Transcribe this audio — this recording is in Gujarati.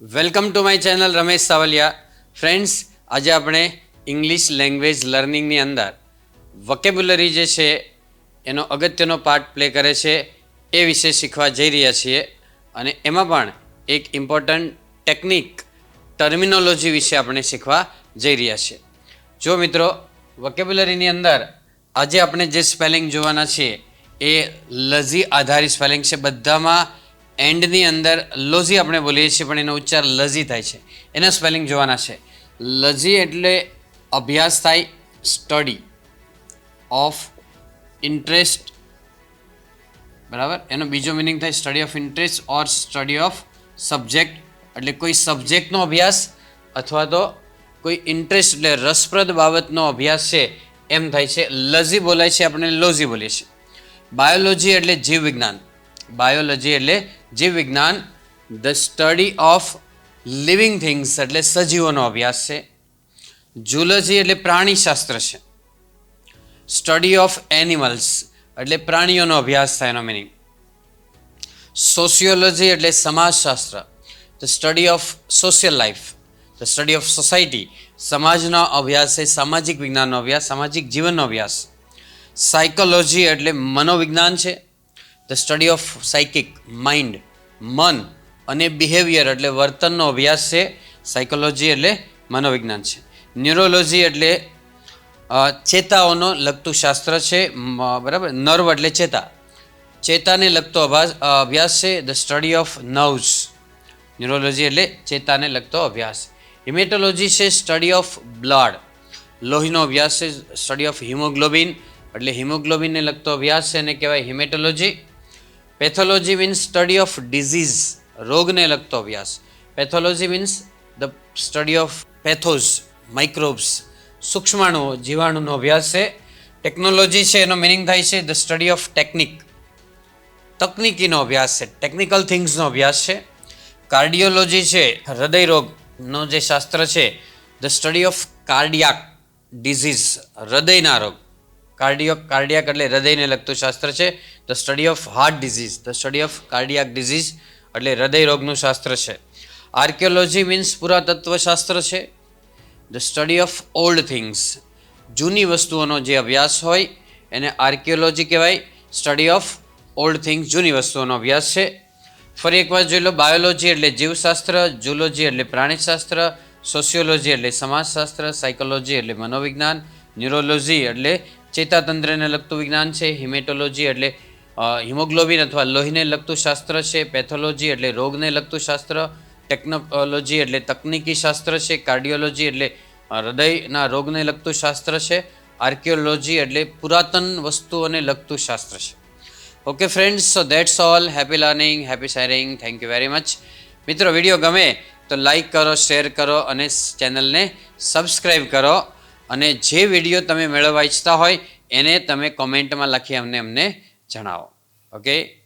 Welcome to my channel Ramesh Savaliya. Friends, આજે આપણે ઇંગ્લિશ લેંગ્વેજ લર્નિંગની અંદર વોકેબ્યુલરી જે છે એનો અગત્યનો પાર્ટ પ્લે કરે છે એ વિશે શીખવા જઈ રહ્યા છીએ. અને એમાં પણ એક ઇમ્પોર્ટન્ટ ટેકનિક ટર્મિનોલોજી વિશે આપણે શીખવા જઈ રહ્યા છીએ. જો મિત્રો, વોકેબ્યુલરીની અંદર આજે આપણે જે સ્પેલિંગ જોવાના છીએ એ લઝી આધારિત સ્પેલિંગ છે. બધામાં એન્ડની અંદર લોઝી આપણે બોલીએ છીએ પણ એનો ઉચ્ચાર લઝી થાય છે. એના સ્પેલિંગ જોવાના છે. લઝી એટલે અભ્યાસ થાય, સ્ટડી ઓફ ઇન્ટરેસ્ટ, બરાબર. એનો બીજો મિનિંગ થાય study of interest or study of subject, એટલે કોઈ સબ્જેક્ટનો અભ્યાસ અથવા તો કોઈ ઇન્ટરેસ્ટ એટલે રસપ્રદ બાબતનો અભ્યાસ છે એમ થાય છે. લઝી બોલાય છે, આપણે લોઝી બોલીએ છીએ. બાયોલોજી એટલે જીવ વિજ્ઞાન. બાયોલોજી એટલે જીવ વિજ્ઞાન. The study of living things એટલે સજીવોનો અભ્યાસ છે. ઝૂલોજી એટલે પ્રાણીશાસ્ત્ર છે. સ્ટડી ઓફ એનિમલ્સ એટલે પ્રાણીઓનો અભ્યાસ થાય એનો મિનિંગ. સોશિયોલોજી એટલે સમાજશાસ્ત્ર. The study of social life, the study of society, સમાજનો અભ્યાસ છે, સામાજિક વિજ્ઞાનનો અભ્યાસ, સામાજિક જીવનનો અભ્યાસ. સાયકોલોજી એટલે મનોવિજ્ઞાન છે. The study of psychic, mind, મન અને બિહેવિયર એટલે વર્તનનો અભ્યાસ છે. સાયકોલોજી એટલે મનોવિજ્ઞાન છે. ન્યુરોલોજી એટલે ચેતાઓનો લગતું શાસ્ત્ર છે, બરાબર. નર્વ એટલે ચેતા, ચેતાને લગતો અભ્યાસ છે. The study of nerves. Neurology એટલે ચેતાને લગતો અભ્યાસ. હિમેટોલોજી છે સ્ટડી ઓફ બ્લડ, લોહીનો અભ્યાસ છે. સ્ટડી ઓફ હિમોગ્લોબિન એટલે હિમોગ્લોબિનને લગતો અભ્યાસ છે એને કહેવાય haematology. Pathology means study of disease, રોગને લગતો અભ્યાસ. Pathology means the study of pathos, microbes, સૂક્ષ્માણુઓ, જીવાણુનો અભ્યાસ છે. ટેકનોલોજી છે એનો મિનિંગ થાય છે ધ સ્ટડી ઓફ ટેકનિક, તકનિકીનો અભ્યાસ છે, ટેકનિકલ થિંગ્સનો અભ્યાસ છે. કાર્ડિયોલોજી છે હૃદય રોગનો જે શાસ્ત્ર છે. The study of cardiac disease, હૃદયના રોગ. કાર્ડિયાક એટલે હૃદયને લગતું શાસ્ત્ર છે. The study of heart disease, the study of cardiac disease એટલે હૃદય રોગનું શાસ્ત્ર છે. આર્કિયોલોજી મીન્સ પુરાતત્વ શાસ્ત્ર છે. The study of old things, જૂની વસ્તુઓનો જે અભ્યાસ હોય એને આર્કિયોલોજી કહેવાય. સ્ટડી ઓફ ઓલ્ડ થિંગ્સ, જૂની વસ્તુઓનો અભ્યાસ છે. ફરી એકવાર જોઈ લો. બાયોલોજી એટલે જીવશાસ્ત્ર, ઝૂલોજી એટલે પ્રાણીશાસ્ત્ર, સોશિયોલોજી એટલે સમાજશાસ્ત્ર, સાયકોલોજી એટલે મનોવિજ્ઞાન, ન્યુરોલોજી એટલે ચેતાતંત્રને લગતું વિજ્ઞાન છે. હિમેટોલોજી એટલે હિમોગ્લોબિન અથવા લોહીને લગતું શાસ્ત્ર છે. પેથોલોજી એટલે રોગને લગતું શાસ્ત્ર. ટેકનોલોજી એટલે તકનીકી શાસ્ત્ર છે. કાર્ડિયોલોજી એટલે હૃદયના રોગને લગતું શાસ્ત્ર છે. આર્કિયોલોજી એટલે પુરાતન વસ્તુઓને લગતું શાસ્ત્ર છે. Okay friends, so that's all. Happy learning, happy sharing. Thank you very much. મિત્રો, વિડીયો ગમે તો લાઈક કરો, શેર કરો અને ચેનલને સબસ્ક્રાઈબ કરો. અને જે વિડીયો તમે મેળવવા ઈચ્છતા હોય એને તમે કોમેન્ટમાં લખી અમને જણાવો. ઓકે.